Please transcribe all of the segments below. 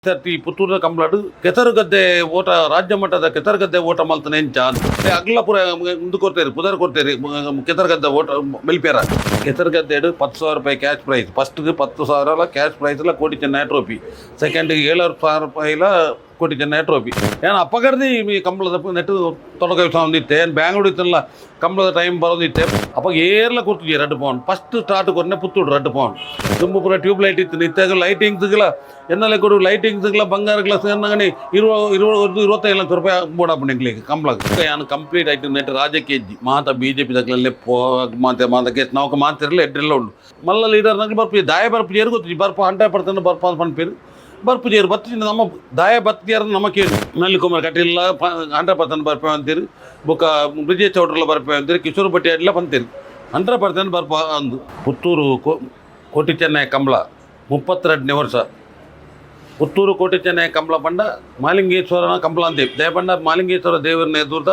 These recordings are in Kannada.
ಸರ್ತಿ ಪುತ್ತೂರಿನ ಕಂಬಳಾಡು ಕೆಸರುಗದ್ದೆ ಓಟ ರಾಜ್ಯ ಮಟ್ಟದ ಕೆಸರುಗದ್ದೆ ಓಟ ಮಲ್ತನೆ ಚಾನ್ ಅಗ್ಲಪುರ ಮುಂದೆ ಕೊಡ್ತೇರಿ ಪುದರ್ ಕೊಡ್ತೇರಿ ಕೆಸರುಗದ್ದೆ ಓಟ ಮೆಲ್ಪೇರ ಕೆಸರುಗದ್ದೆ 10,000 ರೂಪಾಯಿ ಕ್ಯಾಶ್ ಪ್ರೈಸ್ ಫಸ್ಟ್ಗೆ 10,000 ಕ್ಯಾಶ್ ಪ್ರೈಸ್ಲ ಕೋಟಿ ಚೆನ್ನೈ ಟ್ರೋಫಿ ಸೆಕೆಂಡ್ಗೆ 7,000 ರೂಪಾಯಿಲ ಕೋಟಿ ಚೆನ್ನೈ ಟ್ರೋಫಿ ಏನು ಅಪ್ಪಗರ್ದಿ ಈ ಕಂಬಳದ ನೆಟ್ಟು ತೊಡಕ ಹೊಂದಿತ್ತೆ ಏನು ಬ್ಯಾಂಗ್ಳೂರು ಇತ್ತಲ್ಲ ಕಂಬಳದ ಟೈಮ್ ಬರೋದಿತ್ತೆ ಅಪ್ಪಾಗ ಏರ್ಲ ಕೊಡ್ತಿದ್ವಿ 2 ಪೌಂಡ್ ಫಸ್ಟ್ ಸ್ಟಾರ್ಟ್ ಕೊರನೆ ಪುತ್ತೂರು 2 ಪೌಂಡ್ ತುಂಬ ಪೂರ ಟ್ಯೂಬ್ ಲೈಟ್ ಇತ್ತು ಇತ್ತಾಗ ಲೈಟಿಂಗ್ಸ್ಗಳ ಎನ್ನಲೆ ಕೊಡು ಲೈಟಿಂಗ್ಸ್ಗಳ ಬಂಗಾರಗಳ ಸೇರ್ನಾಗಣಿ 25 ಲಕ್ಷ ರೂಪಾಯಿ ಬೋಡಾಪು ಎಂಕ್ಲಿಗೆ ಕಂಬಳಕ್ಕೆ ನಾನು ಕಂಪ್ಲೀಟ್ ಆಯ್ತು ನೆಟ್ಟು ರಾಜ್ಯಕ್ಕೆ ಇದ್ದಿ ಮಾತ BJP ದಕ್ಲಲ್ಲೇ ಮಾತಕ್ಕೆ ನಾವು ಮಾತಿರಲ್ಲ ಎಡ್ರೆಲ್ಲ ಉಂಟು ಮಲ್ಲ ಲೀಡರ್ ನಂಗೆ ಬರ್ಪಿ ದಾಯ ಬರ್ಪು ಏರು ಗೊತ್ತಿದ್ವಿ ಬರ್ಪು 100% ಬರ್ಪ ಅಂತ ಪಂಪೇರು ಬರ್ಪು ಜೇರು ಬತ್ತಿ ನಮ್ಮ ದಾಯ ಬತ್ತಿಯಾರ ನಮ್ಮ ಕೇಳಿ ನಲ್ಲಿ ಕುಮಾರ್ ಕಟ್ಟಿಲ್ಲ 100% ಬರ್ಪೆ ಅಂತೀರಿ ಬೊಕ್ಕ ಬ್ರಿಜೇಶ್ ಚೌಟ್ರೆಲ್ಲ ಬರ್ಪೆ ಅಂತೀರಿ ಕಿಶೋರ್ ಭಟ್ಟಿ ಎಲ್ಲ ಬಂತೀರಿ 100% ಬರ್ಪ ಅಂದು ಪುತ್ತೂರು ಕೋಟಿ ಚೆನ್ನೈ ಕಂಬಳ 32ನೇ ವರ್ಷ ಪುತ್ತೂರು ಕೋಟಿ ಚೆನ್ನೈ ಕಂಬಳ ಬಂಡ ಮಾಲಿಂಗೇಶ್ವರನ ಕಂಬಳ ಅಂತೀವಿ ದಯಪಂಡ ಮಾಲಿಂಗೇಶ್ವರ ದೇವರನ್ನ ಎದುರ್ದ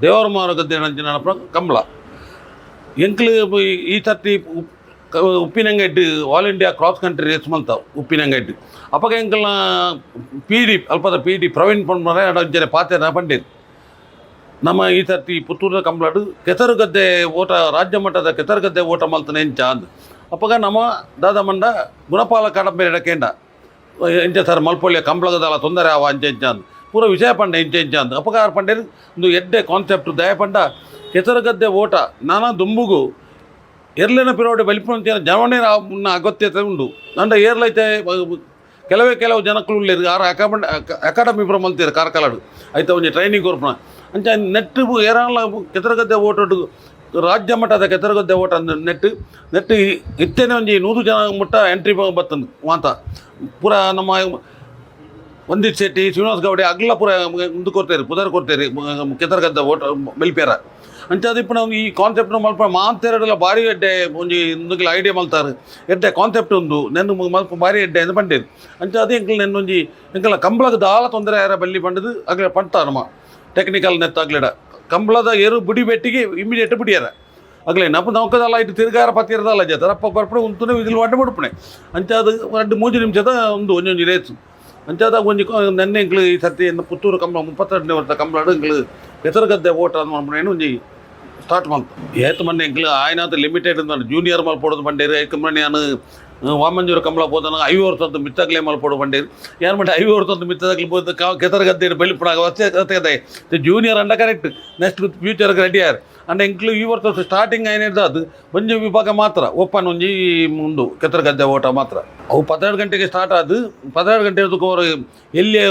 ದೇವರ ಮಾರ ಗದ್ದೆ ನಂಜಿನ ಕಂಬಳ ಎಂಕ್ಲು ಈ ಸರ್ತಿ Uppinangady all India cross country race ಮಲ್ತ ಉಪ್ಪಿನಂಗಡ್ಡಿ ಅಪ್ಪಾಗ ಎಂಕಲ್ನ PD ಅಲ್ಪದ PD ಪ್ರವೀಣ್ ಪಂಡ್ಮರೆ ಅಡಂಜನೆ ಪಾತೆನ ಪಂಡಿತ್ ನಮ್ಮ ಈ ಸರ್ತಿ ಪುತ್ತೂರಿನ ಕಂಬಳಾಡು ಕೆಸರುಗದ್ದೆ ಓಟ ರಾಜ್ಯ ಮಟ್ಟದ ಕೆಸರುಗದ್ದೆ ಓಟ ಮಲ್ತನೆ ಎಂಚ ಅಂದ್ ಅಪ್ಪಾಗ ನಮ್ಮ ದಾದ ಮಂಡ ಗುಣಪಾಲ ಕಡಂಬೆ ಎಡಕೇಂಡ ಎಂಚ ಸರ್ ಮಲ್ಪೊಳ್ಳಿಯ ಕಂಬಳಗದಲ್ಲ ತೊಂದರೆ ಅವ ಅಂಚೆ ಎಂಚ ಅಂದ್ ಪೂರ ವಿಷಯ ಪಂಡ ಎಂಚ ಅಂದ್ ಅಪ್ಪಾಗ ಆರು ಪಂಡೇರು ಒಂದು ಎಡ್ಡೆ ಕಾನ್ಸೆಪ್ಟ್ ದಯಪಂಡ ಕೆಸರುಗದ್ದೆ ಓಟ ನಾನಾ ದುಂಬುಗು ಏರ್ಲಿನ ಪಿರೋಡ್ ಬೆಲಿಪುಂಚಿನ ಜವಣಿನ ಅಗತ್ಯತೆ ಉಂಡು ಅಂಡ ಏರ್ಲೈತೆ ಕೆಲವು ಜನಕ್ಕಳು ಉಳ್ಳೇರು ಆರು ಅಕಾಡೆಮಿ ಪುರ ಮಲ್ತೀರು ಕಾರ್ಕಲಾಡು ಆಯ್ತಾ ಒಂಜಿ ಟ್ರೈನಿಂಗ್ ಕೊರ್ಪಣ ಅಂಚ ನೆಟ್ಟು ಏರಾಳ ಕೆಸರುಗದ್ದೆ ಓಟೋಡು ರಾಜ್ಯ ಮಟ್ಟದ ಕೆಸರುಗದ್ದೆ ಓಟ ನೆಟ್ಟು ಇತ್ತೇನೆ ಒಂಜಿ 100 ಜನ ಮುಟ್ಟ ಎಂಟ್ರಿ ಬರ್ತಂದು ಮಾತ ಪೂರ ನಮ್ಮ ವಂದಿತ್ ಶೆಟ್ಟಿ ಶ್ರೀನಿವಾಸ್ ಗೌಡೆ ಅಗ್ಲ ಪೂರ ಮುಂದೆ ಕೊಡ್ತೇರಿ ಪುದರ್ ಕೊಡ್ತೇರಿ ಕೆಸರುಗದ್ದೆ ಓಟ ಮೆಲ್ಪೇರ ಅಂಚದು ಇಪ್ಪು ನಾವು ಈ ಕಾನ್ಸೆಪ್ಟ್ ಮಲ್ಪ ಮಾತೆರಡೆಲ್ಲ ಭಾರಿ ಎಡ್ಡೆ ಒಂಜಿ ಇಂದುಗ್ಲ ಐಡಿಯಾ ಮಲ್ತಾರೆ ಎಡ್ಡೆ ಕಾನ್ಸೆಪ್ಟ್ ಉಂದು ನೆನ್ನು ಮಲ್ಪ ಭಾರಿ ಎಡ್ಡೆ ಅಂತ ಪಂಡೇರು ಅಂಚದು ಎಂಕಲ್ ನೆನ್ನೊಂಜಿ ಎಂಕಲ ಕಂಬಳದ ದಾಲ ತೊಂದರೆ ಯಾರ ಬಲ್ಲಿ ಪಂಡದು ಅಗ್ಲ ಪಂಟ ನಮ್ಮ ಟೆಕ್ನಿಕಲ್ ನೆತ್ತಾಗ್ಲಿಡ ಕಂಬಳದ ಏರು ಬುಡಿ ಬೆಟ್ಟಿಗೆ ಇಮಿಡಿಯೇಟ್ ಬಿಡಿಯಾರ ಅಗ್ಲೇ ನಪ್ಪ ನೌಕದಲ್ಲ ಇಟ್ಟು ತಿರುಗಾರ ಪತ್ತಿರದಲ್ಲ ಜತ ರಪ್ಪ ಬರ್ಪಣೆ ಉಂತುನೆ ವಿದಿಲ್ ಒಡ್ಡ ಬಿಡ್ಪಣೆ ಅಂಚದು 2-3 ನಿಮಿಷದ ಒಂಜಿ ರೇಸು ಅಂಚಾದಾಗ ಒಂಜಿ ನೆನ್ನೆ ಎಂಕ್ಲು ಈ ಸರ್ತಿ ಪುತ್ತೂರು ಕಂಬಳ 32ನೇ ವರ್ಷ ಕಂಬಳಾಡು ಎಂಕ್ಲು ಕೆಸರುಗದ್ದೆ ಓಟ ಅಂತ ಮಾಡ್ಬಿಡೇನು ಒಂಜಿ ಸ್ಟಾರ್ಟ್ ಮಾಡ್ತು ಏತು ಮಂಡೆ ಎಂಕ್ಲು ಆಯ್ನಾತ ಲಿಮಿಟೆಡ್ ಅಂತ ಜೂನಿಯರ್ ಮಲ್ಪೊಡೋದು ಬಂಡೇರು ಐಕಂಬಣ್ಣಿ ನಾನು ವಾಮಂಜೂರು ಕಂಬಳ ಹೋದ 5 ವರ್ಷದ್ದು ಮಿತ್ತಗ್ಲೇ ಮಲ್ಪೊಡು ಬಂಡೇರು ಏನು ಮಾಡಿ 5 ವರ್ಷದ್ದು ಮಿತ್ತದಾಗ್ಲಿ ಬೋದು ಕೆಸರುಗದ್ದೆ ಬೆಳಿಪುಣಾಗ ಅದೇ ಜೂನಿಯರ್ ಅಂಡ ಕರೆಕ್ಟ್ ನೆಕ್ಸ್ಟ್ ಫ್ಯೂಚರ್ಗೆ ರೆಡಿ ಯಾರು ಅಂಡ್ ಎಂಕ್ಲು ಈ ವರ್ಷ ಸ್ಟಾರ್ಟಿಂಗ್ ಏನಿರ್ದು ಅದು ಒಂಜಿ ವಿಭಾಗ ಮಾತ್ರ ಓಪನ್ ಒಂಜಿ ಮುಂದು ಕೆಸರುಗದ್ದೆ ಓಟ ಮಾತ್ರ ಅವು 12 ಗಂಟೆಗೆ ಸ್ಟಾರ್ಟ್ ಆದು 12 ಗಂಟೆ ಇರೋದಕ್ಕೆ ಅವರು ಎಲ್ಲಿ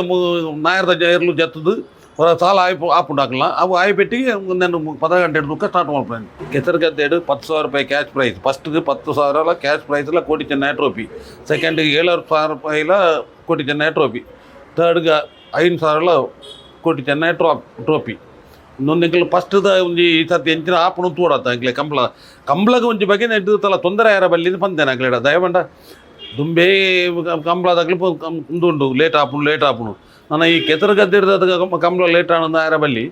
ನಾಯರದ ಏರ್ಲು ಜತ್ತದು ಹೊರ ಸಾಲ ಆಪುಂಡು ಹಾಕಲ್ಲ ಅವು ಆಯ್ಪೆಟ್ಟಿಗೆ ನಾನು 10 ಗಂಟೆ ಹಿಡಿದಕ್ಕೆ ಸ್ಟಾರ್ಟ್ ಮಾಡ್ತೀನಿ ಕೆಸರುಗದ್ದೆ 10,000 ರೂಪಾಯಿ ಕ್ಯಾಶ್ ಪ್ರೈಸ್ ಫಸ್ಟ್ಗೆ 10,000 ಕ್ಯಾಶ್ ಪ್ರೈಸ್ಲ ಕೋಟಿ ಚೆನ್ನೈ ಟ್ರೋಫಿ ಸೆಕೆಂಡ್ಗೆ 7,000 ರೂಪಾಯಿಲ ಕೋಟಿ ಚೆನ್ನೈ ಟ್ರೋಫಿ ಥರ್ಡ್ಗೆ 5,000 ಕೋಟಿ ಚೆನ್ನೈ ಟ್ರೋಫಿ ಇನ್ನೊಂದು ಎಂಕ್ಲು ಫಸ್ಟ್ದ ಒಂಜಿ ಈ ಸರ್ತಿ ಎಂಚಿನ ಆಪುಣು ತೂಡತ್ತ ಎಂಕ್ಲೆ ಕಂಬಳಗೆ ಒಂಜಿ ಬಗ್ಗೆ ನೆಡ್ಡುತ್ತಲ್ಲ ತೊಂದರೆ ಯಾರ ಬಲ್ಲಿಂದ ಪಂತೇನೆ ಆಗ್ಲೇಡ ದಯವಂಡ ದುಂಬೇ ಕಂಬಳದಾಗ್ಲಿ ಉಂದುಂಡು ಲೇಟ್ ಆಪುಣು ನಾನು ಈ ಕೆಸರುಗದ್ದೆ ಇರೋದ ಕಂಬಳ ಲೇಟ್ ಆನಂದ ಯಾರ ಬಲ್ಲಿ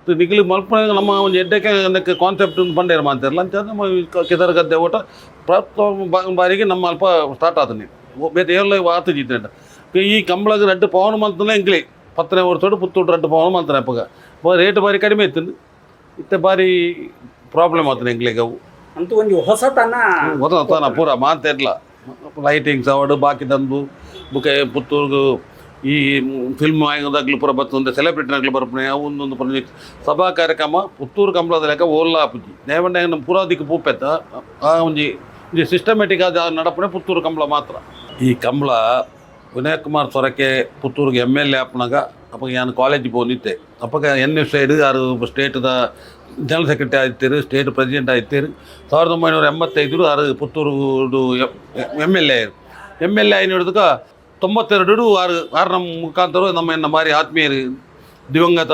ನಿಗ್ಲಿ ಮಲ್ಪ ನಮ್ಮ ಒಂದು ಎಡ್ಡೆಕ್ಕೆ ಕಾನ್ಸೆಪ್ಟ್ ಒಂದು ಬಂಡೇರು ಮಾಡ್ತಾರಲ್ಲ ಅಂತ ನಮ್ಮ ಕೆಸರುಗದ್ದೆ ಓಟ ಬಾರಿಗೆ ನಮ್ಮ ಅಲ್ಪ ಸ್ಟಾರ್ಟ್ ಆತ ನೀವು ಬೇರೆ ಎಲ್ಲ ಆತು ಜೀತ ಈ ಕಂಬಳಗೆ 2 ಪವನ್ ಮಲ್ತಲ್ಲ ಎಂಕ್ಲಿ 10ನೇ ವರ್ಷೋಡು ಪುತ್ತೂರು 2 ಪವನ್ ಮಲ್ತಾರೆ ಅಪ್ಪಗ ರೇಟ್ ಭಾರಿ ಕಡಿಮೆ ಇತ್ತು ಇತ್ತೆ ಭಾರಿ ಪ್ರಾಬ್ಲಮ್ ಆಗ್ತದೆ ಎಂಕ್ಲಿಗೆ ಅವು ಅಂತೂ ಒಂದು ಹೊಸತನ ಪೂರ ಮಾತಿರಲ್ಲ ಲೈಟಿಂಗ್ಸ್ ಅವಾರ್ಡು ಬಾಕಿ ತಂದು ಬುಕ್ಕೆ ಪುತ್ತೂರ್ಗು ಈ ಫಿಲ್ಮ್ ಆಗೋದಾಗ್ಲಿ ಪೂರ ಬರ್ತಂದೆ ಸೆಲೆಬ್ರಿಟಿನಾಗ್ಲಿ ಬರ್ಪಣೆ ಒಂದೊಂದು ಪ್ರೊಜೆಕ್ಟ್ ಸಭಾ ಕಾರ್ಯಕ್ರಮ ಪುತ್ತೂರು ಕಂಬಳದ ಲೆಕ್ಕ ಓಲ್ಲ ಆಪುಜಿ ನೇವಂಡ ನಮ್ಮ ಪೂರಾದಿಕ್ಕೆ ಪೂಪೆತ್ತ ಆ ಒಂಜಿ ಸಿಸ್ಟಮೆಟಿಕ್ ಆದ ನಡಪಣೆ ಪುತ್ತೂರು ಕಂಬಳ ಮಾತ್ರ ಈ ಕಂಬಳ ವಿನಯ್ ಕುಮಾರ್ ಸೊರಕೆ ಪುತ್ತೂರಿಗೆ MLA ಆಪನಾಗ ಅಪ್ಪಾಗ ನಾನು ಕಾಲೇಜಿಗೆ ಹೋಗಿದ್ದೆ ಅಪ್ಪಾಗ NF ಸೈಡ್ ಯಾರು ಸ್ಟೇಟ್ದ ಜನರಲ್ ಸೆಕ್ರೆಟರಿ ಆಯ್ತೀರು ಸ್ಟೇಟ್ ಪ್ರೆಸಿಡೆಂಟ್ ಆಯ್ತೀರು 1985 ಆರು ಪುತ್ತೂರು MLA ಆಯ್ನ ಹಿಡಿದಕ್ಕೆ 92 ಆರು ನಮ್ಮ ಮುಖಾಂತರ ನಮ್ಮ ಭಾರಿ ಆತ್ಮೀಯರು ದಿವಂಗತ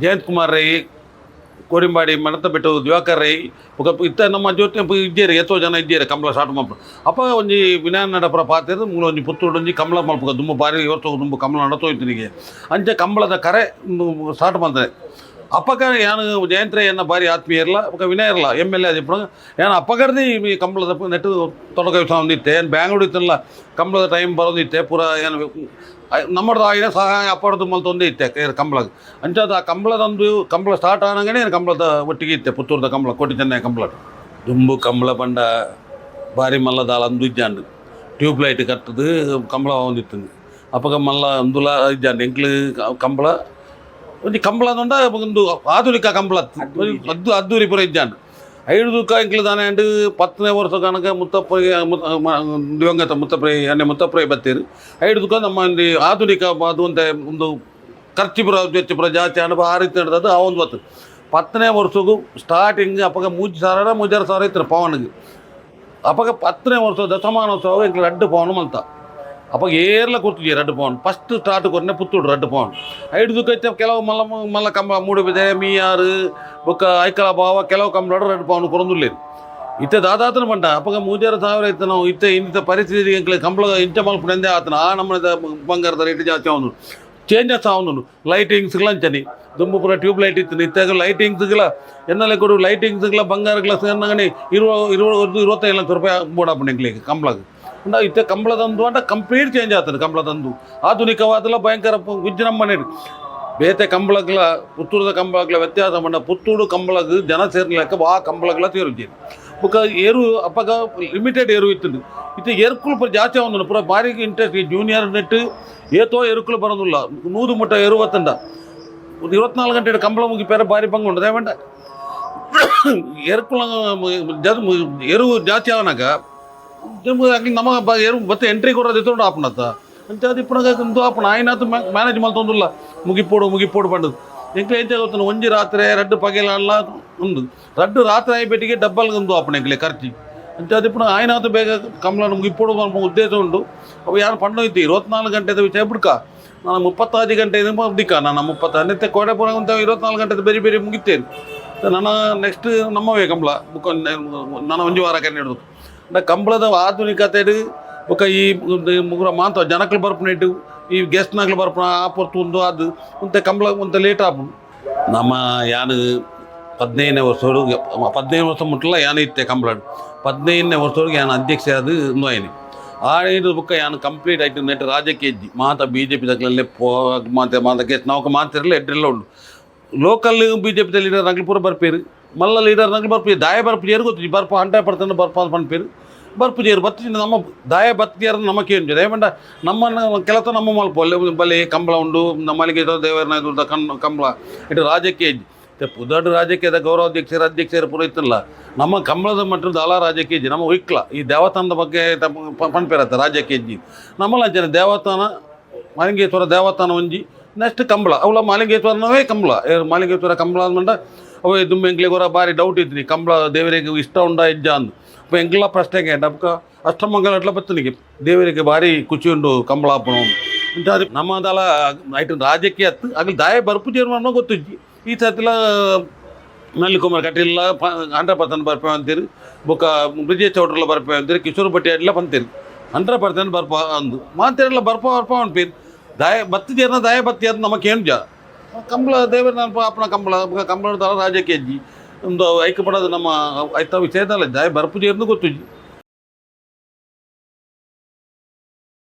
ಜಯಂತ್ ಕುಮಾರ್ ರೈ ಕೋರಿಂಬಾಡಿ ಮಣತ ಬಿಟ್ಟು ದಿವಾಕರ್ ರೈ ಇತ್ತ ನಮ್ಮ ಜೊತೆ ಇದ್ದೀರಿ ಎಷ್ಟೋ ಜನ ಇದ್ದೀರಿ ಕಂಬಳ ಸ್ಟಾರ್ಟ್ ಮಾಡ್ಬಿಟ್ಟು ಅಪ್ಪ ಒಂಜಿ ವಿನಾಯಕ ನಡಪುರ ಪಾತ್ರೆ ಮೂಲ ಒಂಜಿ ಪುತ್ತೂರು ಒಂಜಿ ಕಂಬಳ ಮಲ್ಪಗ ತುಂಬ ಭಾರಿ ಇವತ್ತು ತುಂಬ ಕಂಬಳ ನಡತೋಯ್ತು ನಿಮಗೆ ಅಂಚೆ ಕಂಬಳದ ಕರೆ ಸ್ಟಾರ್ಟ್ ಮಾಡ್ತಾರೆ ಅಪ್ಪಗ ಯಾನು ಜಯಂತ್ರ ಎನ್ನ ಬಾರಿ ಆತ್ಮೀಯ ಇರಲ್ಲ ಅಪ್ಪ ವಿನಯ ಇರಲ್ಲ MLA ಅದು ఇప్పుడు ಏನು ಅಪ್ಪಗರ್ದು ಈ ಕಂಬಳದ ನೆಟ್ಟು ತೊಡಕ ಹೊಂದಿತ್ತೆ ಏನು ಬ್ಯಾಂಗ್ಳೂರು ಇತ್ತಲ್ಲ ಕಂಬಳದ ಟೈಮ್ ಬರೋದಿತ್ತೆ ಪೂರ ಏನು ನಮ್ಮದು ಆಗಿನ ಸಹಾಯ ಅಪ್ಪಡದು ಮಲ್ತೊಂದೇ ಇತ್ತೆ ಕಂಬಳದ ಅಂಚದ ಆ ಕಂಬಳದೊಂದು ಕಂಬಳ ಸ್ಟಾರ್ಟ್ ಆಗಂಗೆ ಏನು ಕಂಬಳದ ಒಟ್ಟಿಗೆ ಇತ್ತೆ ಪುತ್ತೂರದ ಕಂಬಳ ಕೋಟಿ ಚೆನ್ನೈ ಕಂಬಳ ದುಂಬು ಕಂಬಳ ಬಂಡ ಭಾರಿ ಮಲ್ಲದಾಲ ಅಂದು ಇಜ್ಜಾಂಡು ಟ್ಯೂಬ್ ಲೈಟ್ ಕಟ್ಟದು ಕಂಬಳ ಹೊಂದಿತ್ತು ಅಪ್ಪಗ ಮಲ್ಲ ಅಂದುಲ ಇಜ್ಜಾಂಡು ಎಂಕ್ಲು ಕಂಬಳ ಒಂದು ಕಂಬಳ ಅಂದ ಒಂದು ಆಧುನಿಕ ಕಂಬಳ ಅದ್ದೂರಿ ಪುರ ಇಜ್ಜಾಂಡು 5 ದುಃಖ ಎಂಕ್ಲು ದಾನೆ ಅಂಡು 10ನೇ ವರ್ಷ ಕನಕ ಮುತ್ತಪ್ಪ ದಿವಂಗತ ಮುತ್ತಪ್ಪ ಬತ್ತೇರು 5 ದುಃಖ ನಮ್ಮ ಒಂದು ಆಧುನಿಕ ಅದು ಅಂತ ಒಂದು ಖರ್ಚುಪುರ ವೆಚ್ಚಪುರ ಜಾಸ್ತಿ ಅನುಭವ ಆ ರೀತಿ ನಡೆದದ್ದು ಆ ಒಂದು ಬತ್ತು 10ನೇ ವರ್ಷಗೂ ಸ್ಟಾರ್ಟಿಂಗ್ ಅಪ್ಪಗ 3,000 ಇತ್ತು ಪವನ್ಗೆ ಅಪ್ಪಗ 10ನೇ ವರ್ಷ ದಶಮಾನೋತ್ಸವ ಎಂಕ್ಲು 2 ಪವನ್ ಮಲ್ತ ಅಪ್ಪಾಗ ಏರ್ಲ ಕೊಡ್ತಿದ್ವಿ 2 ಪವನ್ ಫಸ್ಟ್ ಸ್ಟಾರ್ಟ್ ಕೊಟ್ಟನೆ ಪುತ್ತೂರು 2 ಪವನ್ 5 ದುಃಖ ಇತ್ತು ಕೆಲವು ಮಲ್ಲ ಕಂಬಳ ಮೂಡುಬಿದೆ ಮೀಯಾರು ಬೊಕ್ಕ ಐಕಲ ಭಾವ ಕೆಲವು ಕಂಬಳ 2 ಪವನ್ ಕೊರೊಂದುಲ್ಲೇರು ಇತ್ತೆ ದಾದಾತನ ಬಂಡ ಅಪ್ಪಗ 3,000 ಇತ್ತು ನಾವು ಇತ್ತೆ ಇಂಥ ಪರಿಸ್ಥಿತಿ ಎಂಕ್ಲೆ ಕಂಬಳ ಇಂಚ ಮಲ್ಪನೆಂದೇ ಆತನ ಆ ನಮ್ಮನೆ ಬಂಗಾರದ ರೇಟ್ ಜಾಸ್ತಿ ಅವನು ಚೇಂಜಸ್ ಅವನು ಲೈಟಿಂಗ್ಸ್ಗಳ ಅಂಚನಿ ದುಂಬು ಪೂರ ಟ್ಯೂಬ್ ಲೈಟ್ ಇತ್ತು ಇತ್ತಾಗ ಲೈಟಿಂಗ್ಸ್ಗಳ ಎನ್ನಲೆ ಕೊಡು ಲೈಟಿಂಗ್ಸ್ಗಳ ಬಂಗಾರ ಗ್ಲಾಸ್ ಅನ್ನಗನೆ 25 ಲಕ್ಷ ರೂಪಾಯಿ ಬೋಡಾಪಣ ಎಂಕ್ಲಿಗೆ ಕಂಬಳಗೆ ಅಂಡ ಇತ್ತೆ ಕಂಬಳದಂದು ಅಂಡ ಕಂಪ್ಲೀಟ್ ಚೇಂಜ್ ಆಗ್ತದೆ ಕಂಬಳದಂದು ಆಧುನಿಕವಾದಲ್ಲ ಭಯಂಕರ ವಿಜೃಂಭಣೆ ಬೇತೆ ಕಂಬಳಗಳ ಪುತ್ತೂರದ ಕಂಬಳಗಳ ವ್ಯತ್ಯಾಸ ಬಂಡ ಪುತ್ತೂರು ಕಂಬಳಗೆ ಜನ ಸೇರ್ಲಿಕ್ಕೆ ಆ ಕಂಬಳಗಳ ಸೇರಿದ್ದೇನೆ ಬುಕ್ಕ ಏರು ಅಪ್ಪಗ ಲಿಮಿಟೆಡ್ ಏರು ಇತ್ತು ಇತ್ತು ಏರ್ಕುಲು ಜಾಸ್ತಿ ಅವನು ಪೂರ ಭಾರಿ ಇಂಟ್ರೆಸ್ಟ್ ಜೂನಿಯರ್ ನೆಟ್ಟು ಏತೋ ಏರುಕುಲು ಬರೋದಿಲ್ಲ 100 ಮುಟ್ಟ ಏರುವತ್ತಂಡ 24 ಗಂಟೆ ಕಂಬಳ ಮುಗಿಪೇರ ಭಾರಿ ಬಂಗ ಉಂಟು ದೇವಂಡ ಏರ್ಕುಲ ಏರು ಜಾಸ್ತಿ ಅವನಾಗ ನಮ್ಮ ಏರು ಮತ್ತೆ ಎಂಟ್ರಿ ಕೊಡೋದು ಎತ್ತೊಂಡು ಆಪಣತ್ತ ಅಂತ ಅದು ಇಪ್ಪನಾಗ ಆಪಣ ಆಯ್ನಾತು ಮ್ಯಾನೇಜ್ ಮಲ್ತೊಂದಿಲ್ಲ ಮುಗಿಪೋಡು ಬಂಡದು ಎಂಕ್ಲೆ ಎಂಚ ಗೊತ್ತ ಒಂಜಿ ರಾತ್ರಿ 2 ಪಗೆಲ್ಲ ಒಂದು 2 ರಾತ್ರಿ ಆಯ್ಬೇಟಿಗೆ ಡಬ್ಬಲ್ಗೆ ಒಂದು ಆಪಣ ಎಂಕ್ಲೆ ಖರ್ಚಿ ಅಂತ ಅದು ಇಪ್ಪಣ ಆಯ್ನಾತು ಬೇಗ ಕಂಬಳ ಮುಗಿಪೋಡು ಉದ್ದೇಶ ಉಂಟು ಅವು ಯಾರು ಪಂಡ ಇತ್ತು 24 ಗಂಟೆದ ವಿಷಯ ಬಿಡ್ಕ ನಾನು 35 ಗಂಟೆ ದಿಕ್ಕ ನಾನು 30 ಅನ್ನತ್ತೆ ಕೋಡೆಪುರ ಅಂತ 24 ಗಂಟೆದ ಬೇರೆ ಮುಗಿತೇನೆ ನನ್ನ ನೆಕ್ಸ್ಟ್ ನಮ್ಮವೇ ಕಂಬಳ ಬುಕ್ಕ ನಾನು ಒಂಜಿ ವಾರ ಕರೆ ಹಿಡಿದು ಕಂಬಳದ ಆಧುನಿಕತೆ ಬೊಕ್ಕ ಈ ಮುಗ್ರ ಮಾಂತ ಜನಕ್ಲು ಬರ್ಪನಿಟ್ಟು ಈ ಗೆಸ್ಟ್ನಾಗ್ಲು ಬರ್ಪಣ ಆ ಪೊರ್ತು ಒಂದು ಅದು ಒಂತೆ ಕಂಬಳ ಒಂತೆ ಲೇಟ್ ಆಪು ನಮ್ಮ ಯಾನು 15ನೇ ವರ್ಷ ಮುಟ್ಟಲ್ಲ ಯಾನು ಇತ್ತೆ ಕಂಬಳ 15ನೇ ವರ್ಷದವರೆಗೆ ಯಾನು ಅಧ್ಯಕ್ಷ ಅದು ನೋಯ್ನಿ ಆಡಿದ ಬುಕ್ಕ ಯಾನು ಕಂಪ್ಲೀಟ್ ಆಯ್ತು ನೆಟ್ ರಾಜಕೀಯ ಮಾತ BJP ದಕ್ಲಲ್ಲೇ ಮಾತ ಗೆಸ್ಟ್ ನಾವು ಮಾತಿರಲ್ಲ ಎಡ್ರೆಲ್ಲ ಉಂಟು ಲೋಕಲ್ BJP ಲೀಡರ್ ನಗ್ಲು ಪೂರ ಬರ್ಪೇರು ಮಲ್ಲ ಲೀಡರ್ ನಗ್ಲು ಬರ್ಪೇರು ದಾಯ ಬರ್ಪು ಏರು ಗೊತ್ತಿದ್ವಿ ಬರ್ಪ 100% ಬರ್ಪ ಪನ್ಪೇರು ಬರ್ಪು ಜೇರು ಬತ್ತಿನ ನಮ್ಮ ದಾಯ ಬತ್ತಿಯಾರ ನಮಗೆ ಏನು ದಯಮಂಡ ನಮ್ಮನ್ನು ಕೆಲಸ ನಮ್ಮ ಮಲ್ಪ ಬಲೆ ಕಂಬಳ ಉಂಡು ನಮ್ಮಲ್ಲಿಗೆ ದೇವರನ್ನ ಕಂಬಳ ಇಟ್ಟು ರಾಜಕೀಯ ದೊಡ್ಡ ರಾಜಕೀಯದ ಅಧ್ಯಕ್ಷರ ಪೂರ ಇತ್ತಲ್ಲ ನಮ್ಮ ಕಂಬಳದ ಮಟ್ಟದ ಅಲ ರಾಜಕೀಯ ನಮ್ಮ ಇಕ್ಲ ಈ ದೇವಸ್ಥಾನದ ಬಗ್ಗೆ ಪನ್ಪೇರತ್ತೆ ರಾಜಕೀಯ ನಮ್ಮಲ್ಲ ಜನ ದೇವಸ್ಥಾನ ಮಾಲಿಂಗೇಶ್ವರ ದೇವಸ್ಥಾನ ಒಂಜಿ ನೆಕ್ಸ್ಟ್ ಕಂಬಳ ಅವಳ ಮಾಲಿಂಗೇಶ್ವರನವೇ ಕಂಬಳ ಮಾಲಿಂಗೇಶ್ವರ ಕಂಬಳ ಅಂದ್ಮಂಡ ಅವೇ ದುಂಬ ಎಂಕ್ಲಿಗೋರ ಭಾರಿ ಡೌಟ್ ಇದ್ರಿ ಕಂಬಳ ದೇವರಿಗೆ ಇಷ್ಟ ಉಂಡ ಇಜ್ಜ ಅಂದು ಅಪ್ಪ ಎಂಕ್ಲ ಪ್ರಶ್ನೆಗೆ ಡಬ್ಕ ಅಷ್ಟಮಂಗಲ ಅಟ್ಲ ಬತ್ತನಿಗೆ ದೇವರಿಗೆ ಭಾರಿ ಖುಷಿ ಉಂಡು ಕಂಬಳ ಹಾಪಣ ಅಂತ ಅದು ನಮ್ಮದಲ್ಲ ಆಯ್ತು ರಾಜಕೀಯ ಹತ್ತು ಆಗಲಿ ದಾಯ ಬರ್ಪು ಜೀರ್ಮಾನ ಗೊತ್ತಿಜ್ಜಿ ಈ ಸತಿಲ ನಳ್ಳಿ ಕುಮಾರ್ ಕಟೀಲ 100% ಬರ್ಪೇವೆ ಅಂತೀರಿ ಬೊಕ್ಕ ಬ್ರಿಜೇಶ್ ಚೌಟ್ರೆಲ್ಲ ಬರ್ಪೇವೆ ಅಂತೀರಿ ಕಿಶೋರ್ ಭಟ್ಟಿ ಎಲ್ಲ ಬಂತೀರಿ 100% ಬರ್ಪ ಅಂದು ಮಾತೆಲ್ಲ ಬರ್ಪ ಅನ್ಪೀರಿ ದಾಯ ಬತ್ತಿದೇರ್ನ ದಾಯ ಬತ್ತಿ ಅದು ನಮಗೆ ಏನು ಜಾ ಕಂಬಳ ದೇವರ ನೆನಪು ಆಪಣ ಕಂಬಳದ ರಾಜಕೀಯ ಅಜ್ಜಿ ಒಂದು ಐಕ್ಯ ಪಡೋದು ನಮ್ಮ ಆಯ್ತಾ ವಿಷಯದಲ್ಲ ದಾಯ ಬರ್ಪು ಜೇರ್ನು ಗೊತ್ತಿಜ್ಜಿ